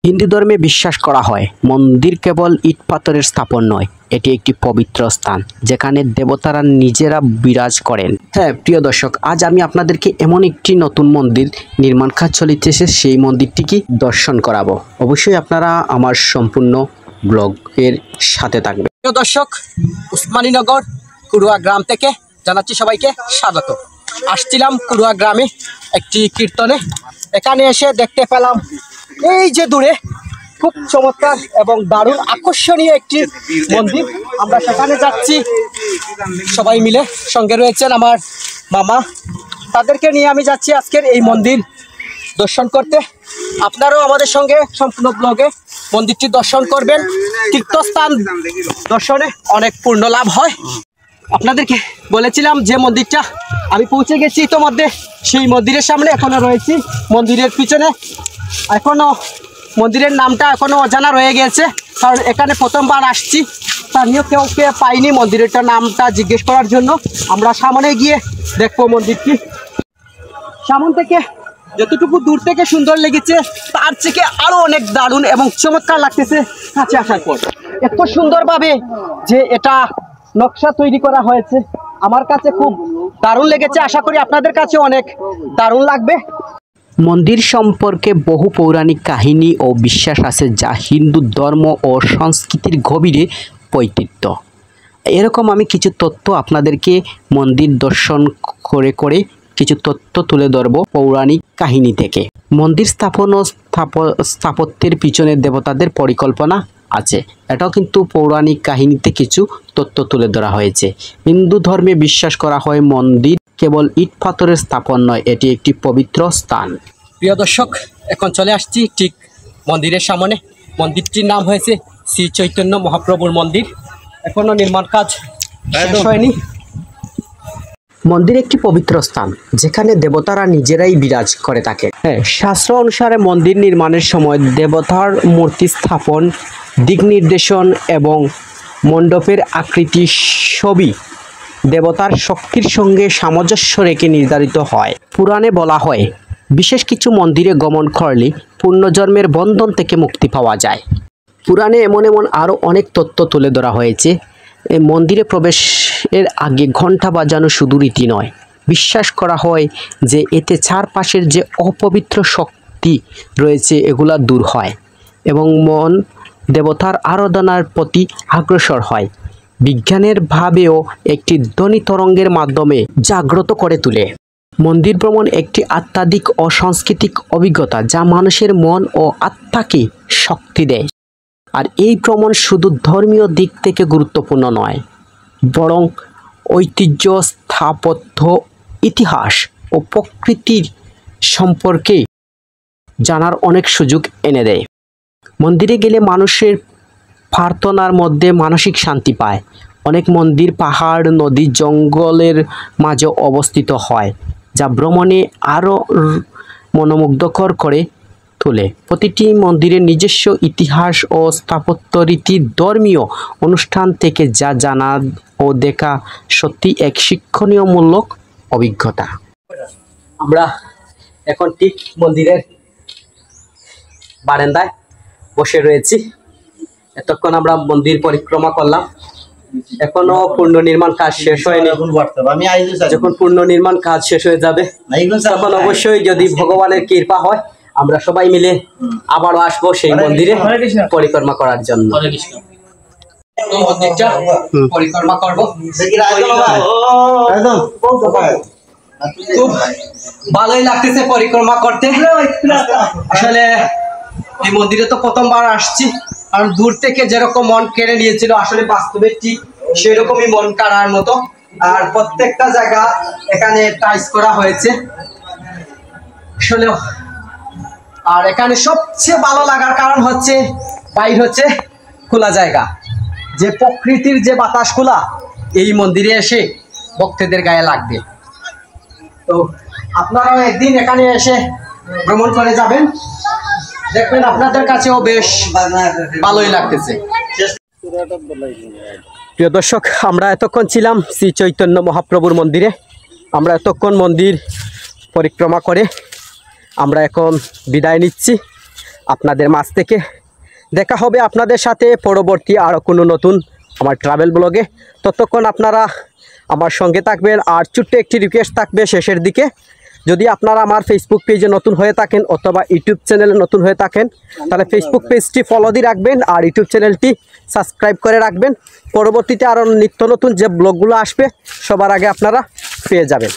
হিন্দু ধর্মে বিশ্বাস করা হয় মন্দির কেবল ইট পাথরের স্থাপন নয়, এটি একটি পবিত্র স্থান যেখানে দেবতারা নিজেরা বিরাজ করেন। হ্যাঁ প্রিয় দর্শক, আজ আমি আপনাদেরকে এমন একটি নতুন মন্দির নির্মাণ কাজ চলিতেছে, সেই মন্দিরটিকে দর্শন করাবো। অবশ্যই আপনারা আমার সম্পূর্ণ ব্লগের সাথে থাকবেন। প্রিয় দর্শক, উসমানীনগর কুড়ুয়া গ্রাম থেকে জানাচ্ছি সবাইকে স্বাগত। আসছিলাম কুড়ুয়া গ্রামে একটি কীর্তনে, এখানে এসে দেখতে পেলাম এই যে দূরে খুব চমৎকার এবং দারুণ আকর্ষণীয় একটি মন্দির। আমরা সেখানে যাচ্ছি সবাই মিলে, সঙ্গে রয়েছেন আমার মামা, তাদেরকে নিয়ে আমি যাচ্ছি আজকের এই মন্দির দর্শন করতে। আপনারাও আমাদের সঙ্গে সম্পূর্ণ ব্লগে মন্দিরটি দর্শন করবেন। তীর্থস্থান দর্শনে অনেক পূর্ণ লাভ হয়। আপনাদেরকে বলেছিলাম যে মন্দিরটা আমি পৌঁছে গেছি ইতোমধ্যে, সেই মন্দিরের সামনে এখনো রয়েছি। মন্দিরের পিছনে এখনো মন্দিরের নামটা এখনো অজানা রয়ে গেছে, কারণ এখানে প্রথমবার আসছি, স্থানীয় কেউকে পাইনি মন্দিরেরটা নামটা জিজ্ঞেস করার জন্য। আমরা সামনে গিয়ে দেখবো মন্দিরটি। সামনে থেকে যতটুকু দূর থেকে সুন্দর লেগেছে তার থেকে আরো অনেক দারুণ এবং চমৎকার লাগতেছে কাছে আসার পর। এত সুন্দরভাবে যে এটা নকশা তৈরি করা হয়েছে, আমার কাছে খুব দারুণ লেগেছে। আশা করি আপনাদের কাছে অনেক দারুণ লাগবে। মন্দির সম্পর্কে বহু পৌরাণিক কাহিনী ও বিশ্বাস আছে, যা হিন্দু ধর্ম ও সংস্কৃতির গভীরে পৈতৃত্য। এরকম আমি কিছু তথ্য আপনাদেরকে মন্দির দর্শন করে কিছু তথ্য তুলে ধরব পৌরাণিক কাহিনী থেকে। মন্দির স্থাপন ও স্থাপত্যের পিছনে দেবতাদের পরিকল্পনা আছে, এটাও কিন্তু পৌরাণিক কাহিনীতে কিছু তথ্য তুলে ধরা হয়েছে। হিন্দু ধর্মে বিশ্বাস করা হয় মন্দির কেবল ইট পাথরের স্থাপন নয়, এটি একটি পবিত্র স্থান। প্রিয় দর্শক, এখন চলে আসছি ঠিক মন্দিরের সামনে। মন্দিরটির নাম হয়েছে শ্রী চৈতন্য মহাপ্রভুর মন্দির। এখনো নির্মাণ কাজ শেষ হয়নি। মন্দির একটি পবিত্র স্থান যেখানে দেবতারা নিজেরাই বিরাজ করে থাকে। হ্যাঁ, শাস্ত্র অনুসারে মন্দির নির্মাণের সময় দেবতার মূর্তি স্থাপন, দিক নির্দেশন এবং মণ্ডপের আকৃতি সবই দেবতার শক্তির সঙ্গে সামঞ্জস্য রেখে নির্ধারিত হয়। পুরাণে বলা হয় বিশেষ কিছু মন্দিরে গমন করলে পূর্বজন্মের বন্ধন থেকে মুক্তি পাওয়া যায়। পুরাণে এমন আরও অনেক তথ্য তুলে ধরা হয়েছে। এই মন্দিরে প্রবেশের আগে ঘণ্টা বাজানো শুধু রীতি নয়, বিশ্বাস করা হয় যে এতে চারপাশের যে অপবিত্র শক্তি রয়েছে এগুলা দূর হয় এবং মন দেবতার আরাধনার প্রতি অগ্রসর হয়। বিজ্ঞানের ভাবেও একটি ধ্বনি তরঙ্গের মাধ্যমে জাগ্রত করে তোলে। মন্দির ভ্রমণ একটি আধ্যাত্মিক ও সাংস্কৃতিক অভিজ্ঞতা যা মানুষের মন ও আত্মাকে শক্তি দেয়। আর এই ভ্রমণ শুধু ধর্মীয় দিক থেকে গুরুত্বপূর্ণ নয়, বরং ঐতিহ্য, স্থাপত্য, ইতিহাস ও প্রকৃতির সম্পর্কে জানার অনেক সুযোগ এনে দেয়। মন্দিরে গেলে মানুষের প্রার্থনার মধ্যে মানসিক শান্তি পায়। অনেক মন্দির পাহাড়, নদী, জঙ্গলের মাঝে অবস্থিত হয়, যা ভ্রমণে আরও মনোমুগ্ধকর করে তোলে। প্রতিটি মন্দিরের নিজস্ব ইতিহাস ও স্থাপত্য রীতি, ধর্মীয় অনুষ্ঠান থেকে যা জানা ও দেখা সত্যি এক শিক্ষণীয়মূলক অভিজ্ঞতা। আমরা এখন ঠিক মন্দিরের বারান্দায় বসে রয়েছি। এতক্ষণ আমরা মন্দির পরিক্রমা করলাম, এখনো পূর্ণ নির্মাণ কাজ শেষ হয়নি। যখন পূর্ণ নির্মাণ কাজ শেষ হয়ে যাবে তখন অবশ্যই যদি ভগবানের কৃপা হয় আমরা সবাই মিলে আবারও আসবো সেই মন্দিরে পরিক্রমা করার জন্য। মন্দিরটা পরিক্রমা করবো, খুব ভালোই লাগতেছে পরিক্রমা করতে। আসলে এই মন্দিরে তো প্রথমবার আসছি, কারণ দূর থেকে যেরকম মন কেড়ে নিয়েছিল আসলে বাস্তবে ঠিক সেরকমই মন কাড়ার মতো। আর প্রত্যেকটা জায়গা এখানে টাইলস করা হয়েছে আসলে। আর এখানে সবচেয়ে ভালো লাগার কারণ হচ্ছে বাইর হচ্ছে খোলা জায়গা, যে প্রকৃতির যে বাতাস খোলা এই মন্দিরে এসে ভক্তদের গায়ে লাগবে। তো আপনারাও একদিন এখানে এসে ভ্রমণ করে যাবেন, দেখবেন আপনাদের কাছেও বেশ ভালোই লাগতেছে। প্রিয় দর্শক, আমরা এতক্ষণ ছিলাম শ্রী চৈতন্য মহাপ্রভুর মন্দিরে। আমরা এতক্ষণ মন্দির পরিক্রমা করে আমরা এখন বিদায় নিচ্ছি। আপনাদের মাঝ থেকে দেখা হবে আপনাদের সাথে পরবর্তী আরও কোনো নতুন আমার ট্রাভেল ব্লগে। ততক্ষণ আপনারা আমার সঙ্গে থাকবেন। আর ছোট্ট একটি রিকোয়েস্ট থাকবে শেষের দিকে, যদি আপনারা আমার ফেসবুক পেজে নতুন হয়ে থাকেন অথবা ইউটিউব চ্যানেলে নতুন হয়ে থাকেন, তাহলে ফেসবুক পেজটি ফলো দিয়ে রাখবেন আর ইউটিউব চ্যানেলটি সাবস্ক্রাইব করে রাখবেন। পরবর্তীতে আরও নিত্য নতুন যে ব্লগগুলো আসবে সবার আগে আপনারা পেয়ে যাবেন।